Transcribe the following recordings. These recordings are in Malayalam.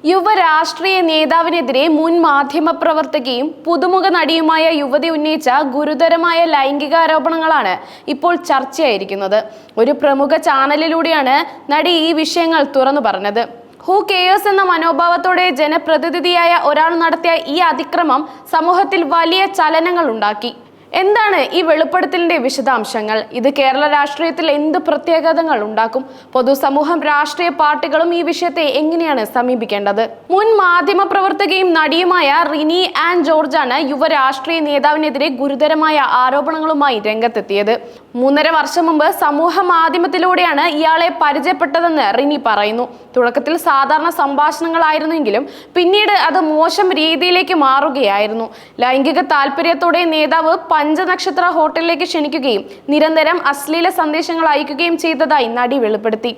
യുവ രാഷ്ട്രീയ നേതാവിനെതിരെ മുൻ മാധ്യമപ്രവർത്തകയും പുതുമുഖ നടിയുമായ യുവതി ഉന്നയിച്ച ഗുരുതരമായ ലൈംഗികാരോപണങ്ങളാണ് ഇപ്പോൾ ചർച്ചയായിരിക്കുന്നത്. ഒരു പ്രമുഖ ചാനലിലൂടെയാണ് നടി ഈ വിഷയങ്ങൾ തുറന്നു പറഞ്ഞത്. ഹൂ കെയേഴ്സ് എന്ന മനോഭാവത്തോടെ ജനപ്രതിനിധിയായ ഒരാൾ നടത്തിയ ഈ അതിക്രമം സമൂഹത്തിൽ വലിയ ചലനങ്ങൾ ഉണ്ടാക്കി. എന്താണ് ഈ വെളിപ്പെടുത്തലിന്റെ വിശദാംശങ്ങൾ? ഇത് കേരള രാഷ്ട്രീയത്തിൽ എന്ത് പ്രത്യാഘാതങ്ങൾ ഉണ്ടാക്കും? പൊതുസമൂഹം, രാഷ്ട്രീയ പാർട്ടികളും ഈ വിഷയത്തെ എങ്ങനെയാണ് സമീപിക്കേണ്ടത്? മുൻ മാധ്യമ പ്രവർത്തകയും നടിയുമായ റിനി ആൻ ജോർജാണ് യുവ രാഷ്ട്രീയ നേതാവിനെതിരെ ഗുരുതരമായ ആരോപണങ്ങളുമായി രംഗത്തെത്തിയത്. 3.5 വർഷം മുമ്പ് സമൂഹ മാധ്യമത്തിലൂടെയാണ് ഇയാളെ പരിചയപ്പെട്ടതെന്ന് റിനി പറയുന്നു. തുടക്കത്തിൽ സാധാരണ സംഭാഷണങ്ങളായിരുന്നെങ്കിലും പിന്നീട് അത് മോശം രീതിയിലേക്ക് മാറുകയായിരുന്നു. ലൈംഗിക താല്പര്യത്തോടെ നേതാവ് പഞ്ചനക്ഷത്ര ഹോട്ടലിലേക്ക് ക്ഷണിക്കുകയും നിരന്തരം അശ്ലീല സന്ദേശങ്ങൾ അയക്കുകയും ചെയ്തതായി നടി വെളിപ്പെടുത്തി.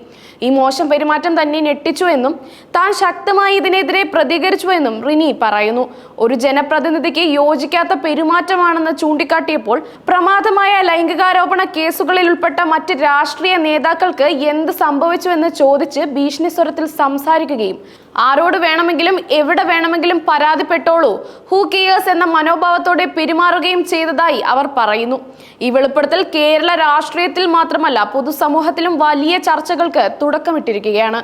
ഈ മോശം പെരുമാറ്റം തന്നെ ഞെട്ടിച്ചുവെന്നും താൻ ശക്തമായി ഇതിനെതിരെ പ്രതികരിച്ചുവെന്നും റിനി പറയുന്നു. ഒരു ജനപ്രതിനിധിക്ക് യോജിക്കാത്ത പെരുമാറ്റമാണെന്ന് ചൂണ്ടിക്കാട്ടിയപ്പോൾ പ്രമാദമായ ലൈംഗികാരോപണ കേസുകളിൽ ഉൾപ്പെട്ട മറ്റ് രാഷ്ട്രീയ നേതാക്കൾക്ക് എന്ത് സംഭവിച്ചുവെന്ന് ചോദിച്ച് ഭീഷണി സ്വരത്തിൽ സംസാരിക്കുകയും ആരോട് വേണമെങ്കിലും എവിടെ വേണമെങ്കിലും പരാതിപ്പെട്ടോളൂ, ഹൂ കെയേഴ്സ് എന്ന മനോഭാവത്തോടെ പെരുമാറുകയും ചെയ്തതായി അവർ പറയുന്നു. ഈ വെളിപ്പെടുത്തൽ കേരള രാഷ്ട്രീയത്തിൽ മാത്രമല്ല പൊതുസമൂഹത്തിലും വലിയ ചർച്ചകൾക്ക് തുടക്കമിട്ടിരിക്കുകയാണ്.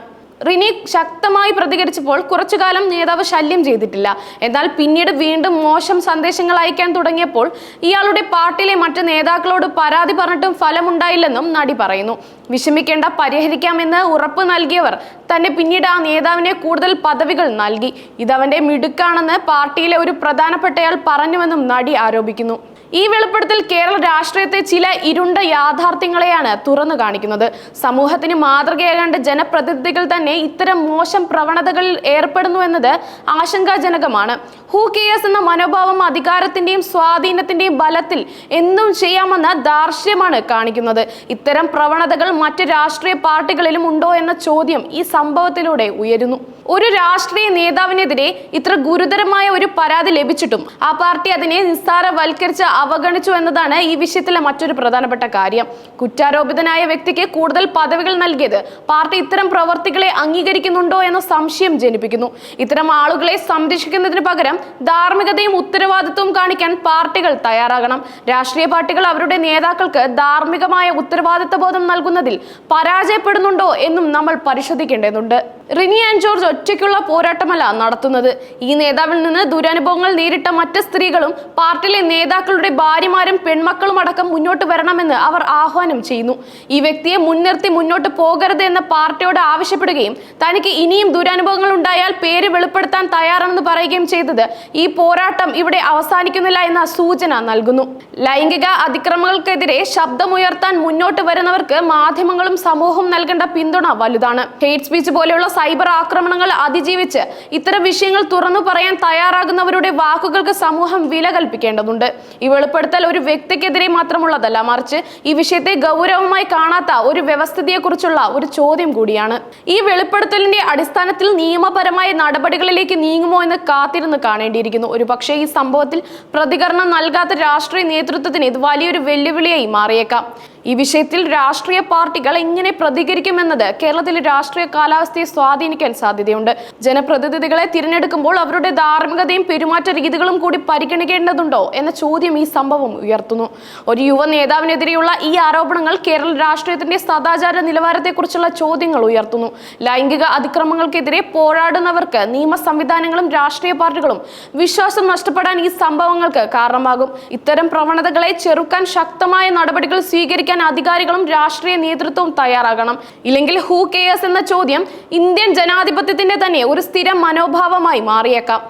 റിനി ശക്തമായി പ്രതികരിച്ചപ്പോൾ കുറച്ചുകാലം നേതാവ് ശല്യം ചെയ്തിട്ടില്ല. എന്നാൽ പിന്നീട് വീണ്ടും മോശം സന്ദേശങ്ങൾ അയക്കാൻ തുടങ്ങിയപ്പോൾ ഇയാളുടെ പാർട്ടിയിലെ മറ്റ് നേതാക്കളോട് പരാതി പറഞ്ഞിട്ടും ഫലമുണ്ടായില്ലെന്നും നടി പറയുന്നു. വിഷമിക്കേണ്ട, പരിഹരിക്കാമെന്ന് ഉറപ്പ് നൽകിയവർ തന്നെ പിന്നീട് ആ നേതാവിനെ കൂടുതൽ പദവികൾ നൽകി. ഇതവന്റെ മിടുക്കാണെന്ന് പാർട്ടിയിലെ ഒരു പ്രധാനപ്പെട്ടയാൾ പറഞ്ഞുവെന്നും നടി ആരോപിക്കുന്നു. ഈ വെളിപ്പെടുത്തൽ കേരള രാഷ്ട്രീയത്തെ ചില ഇരുണ്ട യാഥാർത്ഥ്യങ്ങളെയാണ് തുറന്നു കാണിക്കുന്നത്. സമൂഹത്തിന് മാതൃകയാകേണ്ട ജനപ്രതിനിധികൾ തന്നെ ഇത്തരം മോശം പ്രവണതകളിൽ ഏർപ്പെടുന്നു എന്നത് ആശങ്കാജനകമാണ്. ഹൂ കെയേഴ്സ് എന്ന മനോഭാവം അധികാരത്തിന്റെയും സ്വാധീനത്തിന്റെയും ബലത്തിൽ എന്തും ചെയ്യാമെന്ന ദാർഷ്ട്യമാണ് കാണിക്കുന്നത്. ഇത്തരം പ്രവണതകൾ മറ്റ് രാഷ്ട്രീയ പാർട്ടികളിലും ഉണ്ടോ എന്ന ചോദ്യം ഈ സംഭവത്തിലൂടെ ഉയരുന്നു. ഒരു രാഷ്ട്രീയ നേതാവിനെതിരെ ഇത്ര ഗുരുതരമായ ഒരു പരാതി ലഭിച്ചിട്ടും ആ പാർട്ടി അതിനെ നിസ്സാരവൽക്കരിച്ച് അവഗണിച്ചു എന്നതാണ് ഈ വിഷയത്തിലെ മറ്റൊരു പ്രധാനപ്പെട്ട കാര്യം. കുറ്റാരോപിതനായ വ്യക്തിക്ക് കൂടുതൽ പദവികൾ നൽകിയത് പാർട്ടി ഇത്തരം പ്രവർത്തികളെ അംഗീകരിക്കുന്നുണ്ടോ എന്ന സംശയം ജനിപ്പിക്കുന്നു. ഇത്തരം ആളുകളെ സംരക്ഷിക്കുന്നതിന് പകരം ധാർമ്മികതയും ഉത്തരവാദിത്വവും കാണിക്കാൻ പാർട്ടികൾ തയ്യാറാകണം. രാഷ്ട്രീയ പാർട്ടികൾ അവരുടെ നേതാക്കൾക്ക് ധാർമ്മികമായ ഉത്തരവാദിത്വ ബോധം നൽകുന്നതിൽ പരാജയപ്പെടുന്നുണ്ടോ എന്നും നമ്മൾ പരിശോധിക്കേണ്ടതുണ്ട്. റിനി ആൻ ജോർജ് ഒറ്റയ്ക്കുള്ള പോരാട്ടമല്ല നടത്തുന്നത്. ഈ നേതാവിൽ നിന്ന് ദുരനുഭവങ്ങൾ നേരിട്ട മറ്റ് സ്ത്രീകളും പാർട്ടിയിലെ നേതാക്കളുടെ ഭാര്യമാരും പെൺമക്കളും അടക്കം മുന്നോട്ട് വരണമെന്ന് അവർ ആഹ്വാനം ചെയ്യുന്നു. ഈ വ്യക്തിയെ മുൻനിർത്തി മുന്നോട്ട് പോകരുത് എന്ന് പാർട്ടിയോട് ആവശ്യപ്പെടുകയും തനിക്ക് ഇനിയും ദുരനുഭവങ്ങൾ ഉണ്ടായാൽ പേര് വെളിപ്പെടുത്താൻ തയ്യാറാണെന്ന് പറയുകയും ചെയ്തത് ഈ പോരാട്ടം ഇവിടെ അവസാനിക്കുന്നില്ല എന്ന സൂചന നൽകുന്നു. ലൈംഗിക അതിക്രമങ്ങൾക്കെതിരെ ശബ്ദമുയർത്താൻ മുന്നോട്ട് വരുന്നവർക്ക് മാധ്യമങ്ങളും സമൂഹവും നൽകേണ്ട പിന്തുണ വലുതാണ്. ഹെയ്റ്റ് സ്പീച്ച് പോലെയുള്ള സൈബർ ആക്രമണങ്ങൾ അതിജീവിച്ച് ഇത്തരം വിഷയങ്ങൾ തുറന്നു പറയാൻ തയ്യാറാകുന്നവരുടെ വാക്കുകൾക്ക് സമൂഹം വില കൽപ്പിക്കേണ്ടതുണ്ട്. ഈ വെളിപ്പെടുത്തൽ ഒരു വ്യക്തിക്കെതിരെ മാത്രമുള്ളതല്ല, മറിച്ച് ഈ വിഷയത്തെ ഗൗരവമായി കാണാത്ത ഒരു വ്യവസ്ഥിതിയെക്കുറിച്ചുള്ള ഒരു ചോദ്യം കൂടിയാണ്. ഈ വെളിപ്പെടുത്തലിന്റെ അടിസ്ഥാനത്തിൽ നിയമപരമായ നടപടികളിലേക്ക് നീങ്ങുമോ എന്ന് കാത്തിരുന്ന് കാണേണ്ടിയിരിക്കുന്നു. ഒരുപക്ഷെ ഈ സംഭവത്തിൽ പ്രതികരണം നൽകാത്ത രാഷ്ട്രീയ നേതൃത്വത്തിന് ഇത് വലിയൊരു വെല്ലുവിളിയായി മാറിയേക്കാം. ഈ വിഷയത്തിൽ രാഷ്ട്രീയ പാർട്ടികൾ എങ്ങനെ പ്രതികരിക്കുമെന്നത് കേരളത്തിലെ രാഷ്ട്രീയ കാലാവസ്ഥയെ സ്വാധീനിക്കാൻ സാധ്യതയുണ്ട്. ജനപ്രതിനിധികളെ തിരഞ്ഞെടുക്കുമ്പോൾ അവരുടെ ധാർമ്മികതയും പെരുമാറ്റ രീതികളും കൂടി പരിഗണിക്കേണ്ടതുണ്ടോ എന്ന ചോദ്യം ഈ സംഭവം ഉയർത്തുന്നു. ഒരു യുവ നേതാവിനെതിരെയുള്ള ഈ ആരോപണങ്ങൾ കേരള രാഷ്ട്രീയത്തിന്റെ സദാചാര നിലവാരത്തെക്കുറിച്ചുള്ള ചോദ്യങ്ങൾ ഉയർത്തുന്നു. ലൈംഗിക അതിക്രമങ്ങൾക്കെതിരെ പോരാടുന്നവർക്ക് നിയമ സംവിധാനങ്ങളും രാഷ്ട്രീയ പാർട്ടികളും വിശ്വാസം നഷ്ടപ്പെടാൻ ഈ സംഭവങ്ങൾക്ക് കാരണമാകും. ഇത്തരം പ്രവണതകളെ ചെറുക്കാൻ ശക്തമായ നടപടികൾ സ്വീകരിക്കാൻ അധികാരികളും രാഷ്ട്രീയ നേതൃത്വവും തയ്യാറാകണം. ഇല്ലെങ്കിൽ ഹൂ കെയേഴ്സ് എന്ന ചോദ്യം ഇന്ത്യൻ ജനാധിപത്യത്തിന്റെ തന്നെ ഒരു സ്ഥിരം മനോഭാവമായി മാറിയേക്കാം.